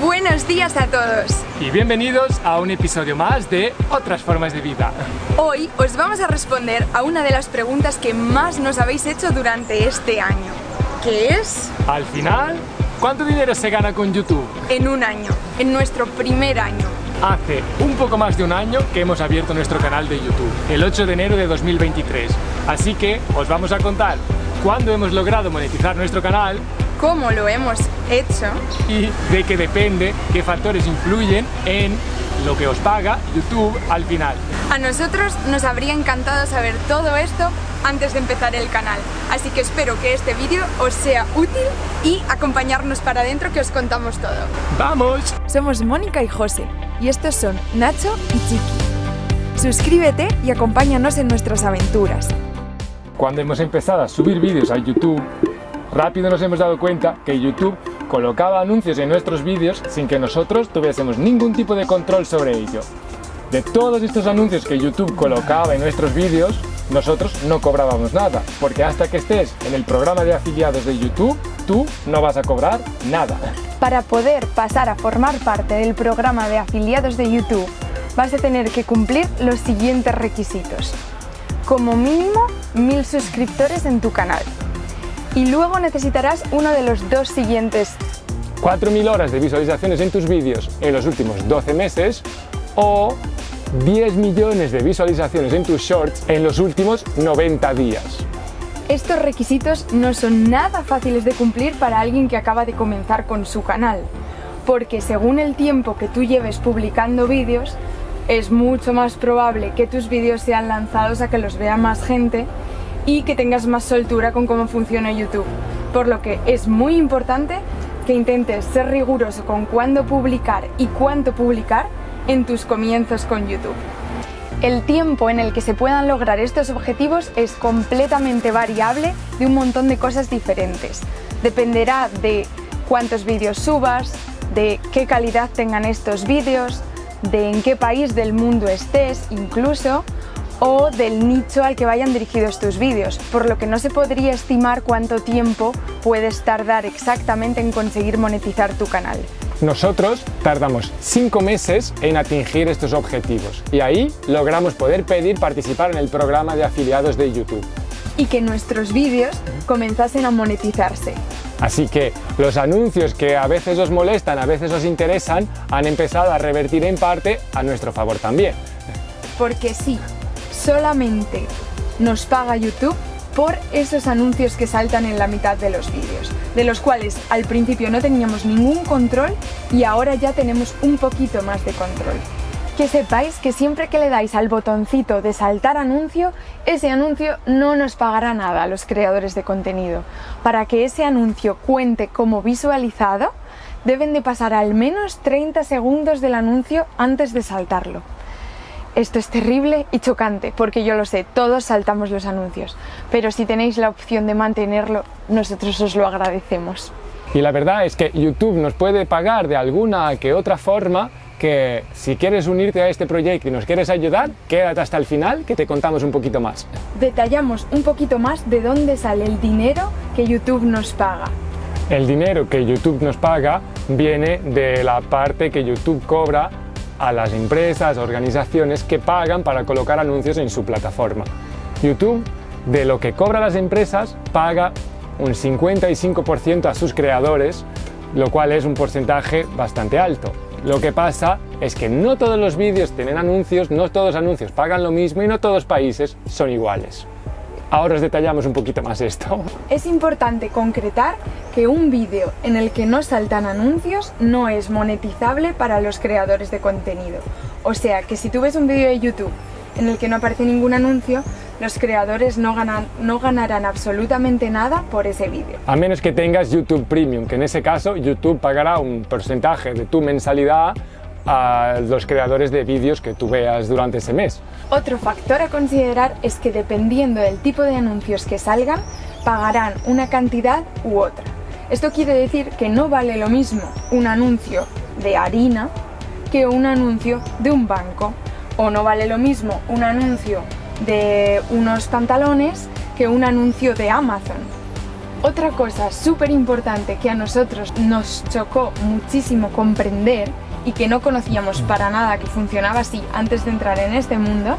Buenos días a todos. Y bienvenidos a un episodio más de Otras Formas de Vida. Hoy os vamos a responder a una de las preguntas que más nos habéis hecho durante este año, que es... Al final, ¿cuánto dinero se gana con YouTube? En un año, en nuestro primer año. Hace un poco más de un año que hemos abierto nuestro canal de YouTube, el 8 de enero de 2023. Así que os vamos a contar cuándo hemos logrado monetizar nuestro canal, cómo lo hemos hecho y de qué depende, qué factores influyen en lo que os paga YouTube al final. A nosotros nos habría encantado saber todo esto antes de empezar el canal, así que espero que este vídeo os sea útil y acompañarnos para adentro que os contamos todo. ¡Vamos! Somos Mónica y José y estos son Nacho y Chiqui. Suscríbete y acompáñanos en nuestras aventuras. Cuando hemos empezado a subir vídeos a YouTube, rápido nos hemos dado cuenta que YouTube colocaba anuncios en nuestros vídeos sin que nosotros tuviésemos ningún tipo de control sobre ello. De todos estos anuncios que YouTube colocaba en nuestros vídeos, nosotros no cobrábamos nada, porque hasta que estés en el programa de afiliados de YouTube, tú no vas a cobrar nada. Para poder pasar a formar parte del programa de afiliados de YouTube, vas a tener que cumplir los siguientes requisitos. Como mínimo, 1000 suscriptores en tu canal. Y luego necesitarás uno de los dos siguientes: 4000 horas de visualizaciones en tus vídeos en los últimos 12 meses o 10 millones de visualizaciones en tus shorts en los últimos 90 días. Estos requisitos no son nada fáciles de cumplir para alguien que acaba de comenzar con su canal, porque según el tiempo que tú lleves publicando vídeos, es mucho más probable que tus vídeos sean lanzados a que los vea más gente y que tengas más soltura con cómo funciona YouTube. Por lo que es muy importante que intentes ser riguroso con cuándo publicar y cuánto publicar en tus comienzos con YouTube. El tiempo en el que se puedan lograr estos objetivos es completamente variable de un montón de cosas diferentes. Dependerá de cuántos vídeos subas, de qué calidad tengan estos vídeos, de en qué país del mundo estés incluso, o del nicho al que vayan dirigidos tus vídeos, por lo que no se podría estimar cuánto tiempo puedes tardar exactamente en conseguir monetizar tu canal. Nosotros tardamos 5 meses en atingir estos objetivos y ahí logramos poder pedir participar en el programa de afiliados de YouTube. Y que nuestros vídeos comenzasen a monetizarse. Así que los anuncios que a veces os molestan, a veces os interesan, han empezado a revertir en parte a nuestro favor también. Porque sí, solamente nos paga YouTube por esos anuncios que saltan en la mitad de los vídeos, de los cuales al principio no teníamos ningún control y ahora ya tenemos un poquito más de control. Que sepáis que siempre que le dais al botoncito de saltar anuncio, ese anuncio no nos pagará nada a los creadores de contenido. Para que ese anuncio cuente como visualizado, deben de pasar al menos 30 segundos del anuncio antes de saltarlo. Esto es terrible y chocante, porque yo lo sé, todos saltamos los anuncios, pero si tenéis la opción de mantenerlo, nosotros os lo agradecemos. Y la verdad es que YouTube nos puede pagar de alguna que otra forma, que si quieres unirte a este proyecto y nos quieres ayudar, quédate hasta el final que te contamos un poquito más. Detallamos un poquito más de dónde sale el dinero que YouTube nos paga. El dinero que YouTube nos paga viene de la parte que YouTube cobra a las empresas, organizaciones que pagan para colocar anuncios en su plataforma. YouTube, de lo que cobra las empresas, paga un 55% a sus creadores, lo cual es un porcentaje bastante alto. Lo que pasa es que no todos los vídeos tienen anuncios, no todos los anuncios pagan lo mismo y no todos los países son iguales. Ahora os detallamos un poquito más esto. Es importante concretar que un vídeo en el que no saltan anuncios no es monetizable para los creadores de contenido. O sea que si tú ves un vídeo de YouTube en el que no aparece ningún anuncio, los creadores no ganarán absolutamente nada por ese vídeo. A menos que tengas YouTube Premium, que en ese caso YouTube pagará un porcentaje de tu mensalidad a los creadores de vídeos que tú veas durante ese mes. Otro factor a considerar es que dependiendo del tipo de anuncios que salgan, pagarán una cantidad u otra. Esto quiere decir que no vale lo mismo un anuncio de harina que un anuncio de un banco, o no vale lo mismo un anuncio de unos pantalones que un anuncio de Amazon. Otra cosa súper importante que a nosotros nos chocó muchísimo comprender y que no conocíamos para nada que funcionaba así antes de entrar en este mundo,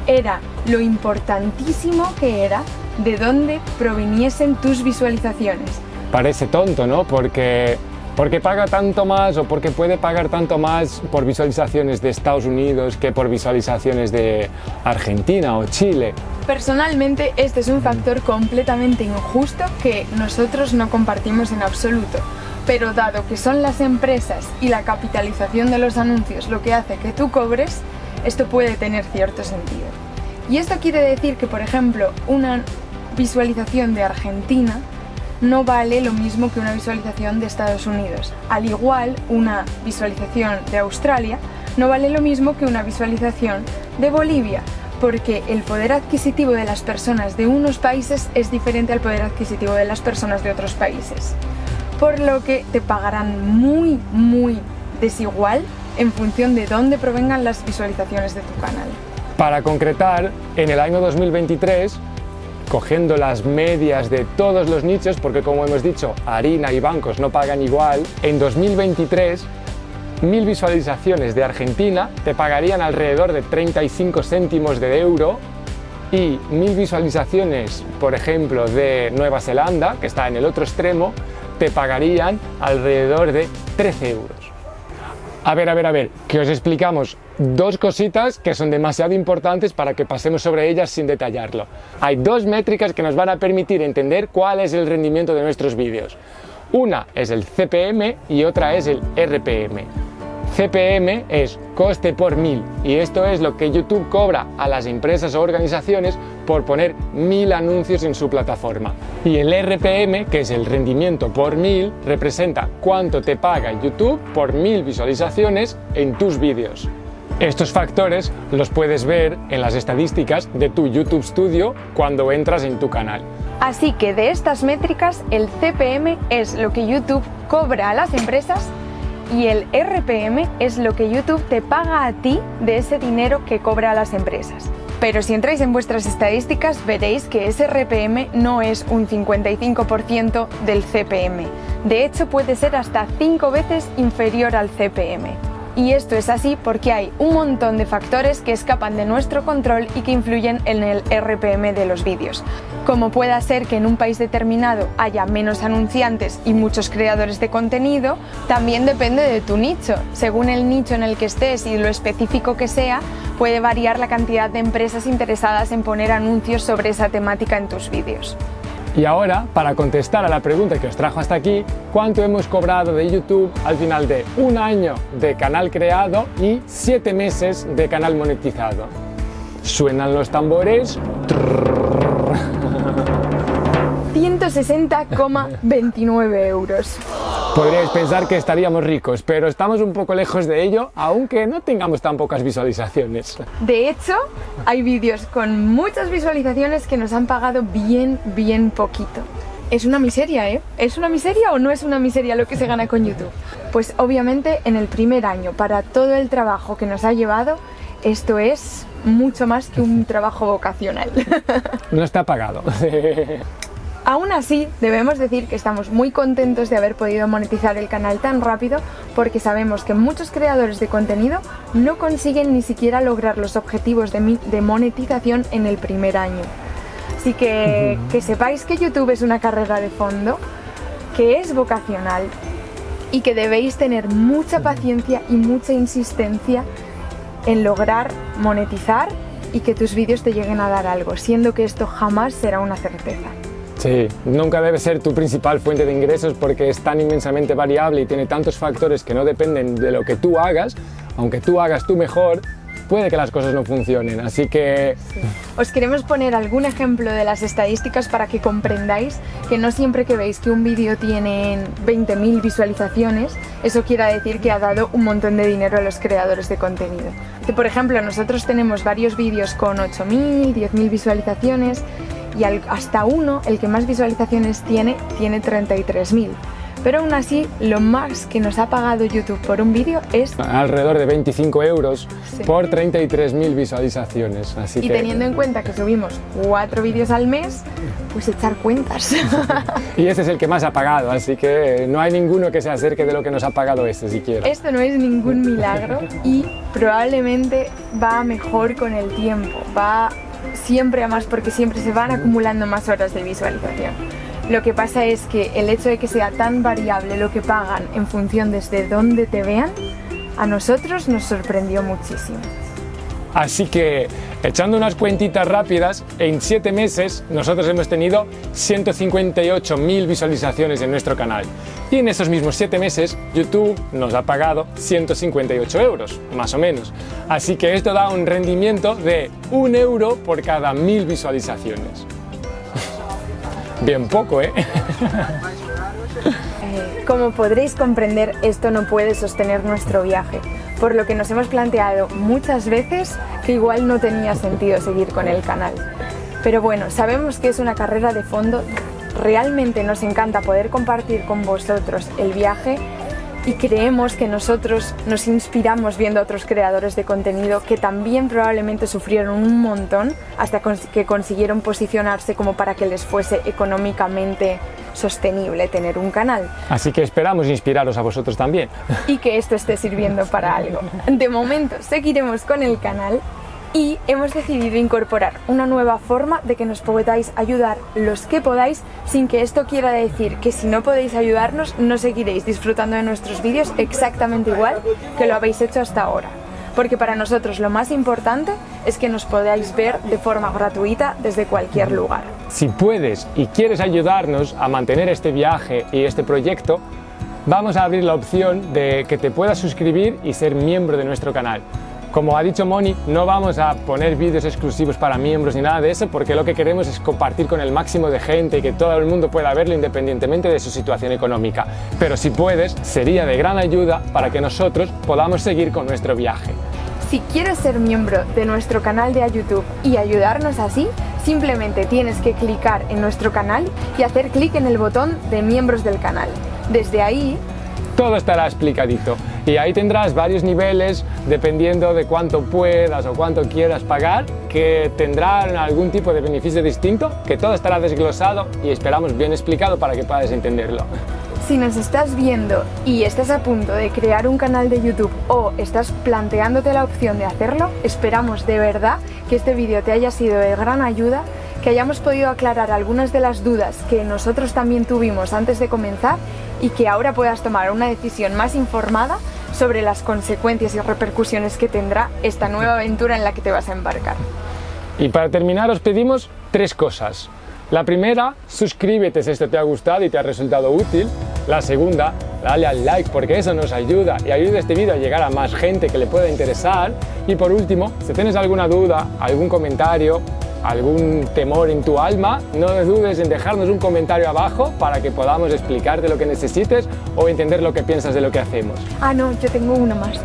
era lo importantísimo que era de dónde proviniesen tus visualizaciones. Parece tonto, ¿no? Porque paga tanto más o porque puede pagar tanto más por visualizaciones de Estados Unidos que por visualizaciones de Argentina o Chile. Personalmente, este es un factor completamente injusto que nosotros no compartimos en absoluto. Pero dado que son las empresas y la capitalización de los anuncios lo que hace que tú cobres, esto puede tener cierto sentido. Y esto quiere decir que, por ejemplo, una visualización de Argentina no vale lo mismo que una visualización de Estados Unidos. Al igual, una visualización de Australia no vale lo mismo que una visualización de Bolivia, porque el poder adquisitivo de las personas de unos países es diferente al poder adquisitivo de las personas de otros países. Por lo que te pagarán muy desigual en función de dónde provengan las visualizaciones de tu canal. Para concretar, en el año 2023, cogiendo las medias de todos los nichos, porque como hemos dicho, harina y bancos no pagan igual, en 2023, 1000 visualizaciones de Argentina te pagarían alrededor de 35 céntimos de euro y 1000 visualizaciones, por ejemplo, de Nueva Zelanda, que está en el otro extremo, te pagarían alrededor de 13 euros. A ver, que os explicamos dos cositas que son demasiado importantes para que pasemos sobre ellas sin detallarlo. Hay dos métricas que nos van a permitir entender cuál es el rendimiento de nuestros vídeos. Una es el CPM y otra es el RPM. CPM es coste por 1000 y esto es lo que YouTube cobra a las empresas o organizaciones por poner 1000 anuncios en su plataforma. Y el RPM, que es el rendimiento por 1000, representa cuánto te paga YouTube por 1000 visualizaciones en tus vídeos. Estos factores los puedes ver en las estadísticas de tu YouTube Studio cuando entras en tu canal. Así que de estas métricas, el CPM es lo que YouTube cobra a las empresas y el RPM es lo que YouTube te paga a ti de ese dinero que cobra a las empresas. Pero si entráis en vuestras estadísticas veréis que ese RPM no es un 55% del CPM. De hecho, puede ser hasta 5 veces inferior al CPM. Y esto es así porque hay un montón de factores que escapan de nuestro control y que influyen en el RPM de los vídeos. Como pueda ser que en un país determinado haya menos anunciantes y muchos creadores de contenido, también depende de tu nicho. Según el nicho en el que estés y lo específico que sea, puede variar la cantidad de empresas interesadas en poner anuncios sobre esa temática en tus vídeos. Y ahora, para contestar a la pregunta que os trajo hasta aquí, ¿cuánto hemos cobrado de YouTube al final de un año de canal creado y 7 meses de canal monetizado? ¿Suenan los tambores? 160,29 euros. Podríais pensar que estaríamos ricos, pero estamos un poco lejos de ello, aunque no tengamos tan pocas visualizaciones. De hecho, hay vídeos con muchas visualizaciones que nos han pagado bien poquito. Es una miseria, ¿eh? ¿Es una miseria o no es una miseria lo que se gana con YouTube? Pues obviamente en el primer año, para todo el trabajo que nos ha llevado, esto es mucho más que un trabajo vocacional. No está pagado. Aún así, debemos decir que estamos muy contentos de haber podido monetizar el canal tan rápido porque sabemos que muchos creadores de contenido no consiguen ni siquiera lograr los objetivos de monetización en el primer año. Así que sepáis que YouTube es una carrera de fondo, que es vocacional y que debéis tener mucha paciencia y mucha insistencia en lograr monetizar y que tus vídeos te lleguen a dar algo, siendo que esto jamás será una certeza. Sí, nunca debe ser tu principal fuente de ingresos porque es tan inmensamente variable y tiene tantos factores que no dependen de lo que tú hagas. Aunque tú hagas tú mejor, puede que las cosas no funcionen, así que... Sí. Os queremos poner algún ejemplo de las estadísticas para que comprendáis que no siempre que veis que un vídeo tiene 20.000 visualizaciones, eso quiere decir que ha dado un montón de dinero a los creadores de contenido. Que, por ejemplo, nosotros tenemos varios vídeos con 8.000, 10.000 visualizaciones y hasta uno, el que más visualizaciones tiene 33.000. pero aún así lo más que nos ha pagado YouTube por un vídeo es alrededor de 25 euros Sí. por 33.000 visualizaciones. Así y que, teniendo en cuenta que subimos 4 vídeos al mes, pues echar cuentas. y este es el que más ha pagado, así que no hay ninguno que se acerque de lo que nos ha pagado este siquiera. Esto no es ningún milagro y probablemente va mejor con el tiempo, va siempre a más porque siempre se van acumulando más horas de visualización. Lo que pasa es que el hecho de que sea tan variable lo que pagan en función desde dónde te vean, a nosotros nos sorprendió muchísimo. Así que, echando unas cuentitas rápidas, en 7 meses nosotros hemos tenido 158.000 visualizaciones en nuestro canal. Y en esos mismos 7 meses, YouTube nos ha pagado 158 euros, más o menos. Así que esto da un rendimiento de 1 euro por cada 1000 visualizaciones. Bien poco, ¿eh? Como podréis comprender, esto no puede sostener nuestro viaje, por lo que nos hemos planteado muchas veces que igual no tenía sentido seguir con el canal. Pero bueno, sabemos que es una carrera de fondo, realmente nos encanta poder compartir con vosotros el viaje y creemos que nosotros nos inspiramos viendo a otros creadores de contenido que también probablemente sufrieron un montón hasta que consiguieron posicionarse como para que les fuese económicamente sostenible tener un canal. Así que esperamos inspiraros a vosotros también. Y que esto esté sirviendo para algo. De momento seguiremos con el canal y hemos decidido incorporar una nueva forma de que nos podáis ayudar los que podáis, sin que esto quiera decir que si no podéis ayudarnos no seguiréis disfrutando de nuestros vídeos exactamente igual que lo habéis hecho hasta ahora. Porque para nosotros lo más importante es que nos podáis ver de forma gratuita desde cualquier lugar. Si puedes y quieres ayudarnos a mantener este viaje y este proyecto, vamos a abrir la opción de que te puedas suscribir y ser miembro de nuestro canal. Como ha dicho Moni, no vamos a poner vídeos exclusivos para miembros ni nada de eso, porque lo que queremos es compartir con el máximo de gente y que todo el mundo pueda verlo independientemente de su situación económica. Pero si puedes, sería de gran ayuda para que nosotros podamos seguir con nuestro viaje. Si quieres ser miembro de nuestro canal de YouTube y ayudarnos así, simplemente tienes que clicar en nuestro canal y hacer clic en el botón de miembros del canal. Desde ahí todo estará explicadito y ahí tendrás varios niveles dependiendo de cuánto puedas o cuánto quieras pagar, que tendrán algún tipo de beneficio distinto, que todo estará desglosado y esperamos bien explicado para que puedas entenderlo. Si nos estás viendo y estás a punto de crear un canal de YouTube o estás planteándote la opción de hacerlo, esperamos de verdad que este vídeo te haya sido de gran ayuda, que hayamos podido aclarar algunas de las dudas que nosotros también tuvimos antes de comenzar y que ahora puedas tomar una decisión más informada sobre las consecuencias y repercusiones que tendrá esta nueva aventura en la que te vas a embarcar. Y para terminar os pedimos 3 cosas. La primera, suscríbete si esto te ha gustado y te ha resultado útil. La segunda, dale al like porque eso nos ayuda y ayuda a este vídeo a llegar a más gente que le pueda interesar. Y por último, si tienes alguna duda, algún comentario, algún temor en tu alma, no dudes en dejarnos un comentario abajo para que podamos explicarte lo que necesites o entender lo que piensas de lo que hacemos. Ah, no, yo tengo una más.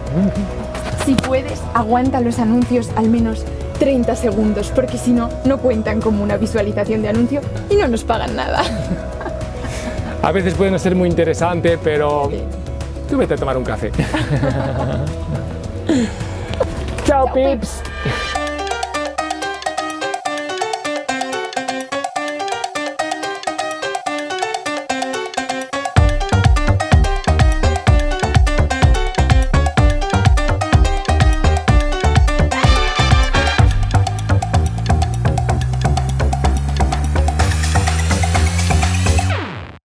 Si puedes, aguanta los anuncios al menos 30 segundos, porque si no, no cuentan como una visualización de anuncio y no nos pagan nada. A veces puede no ser muy interesante, pero tú vete a tomar un café. Chao, pips.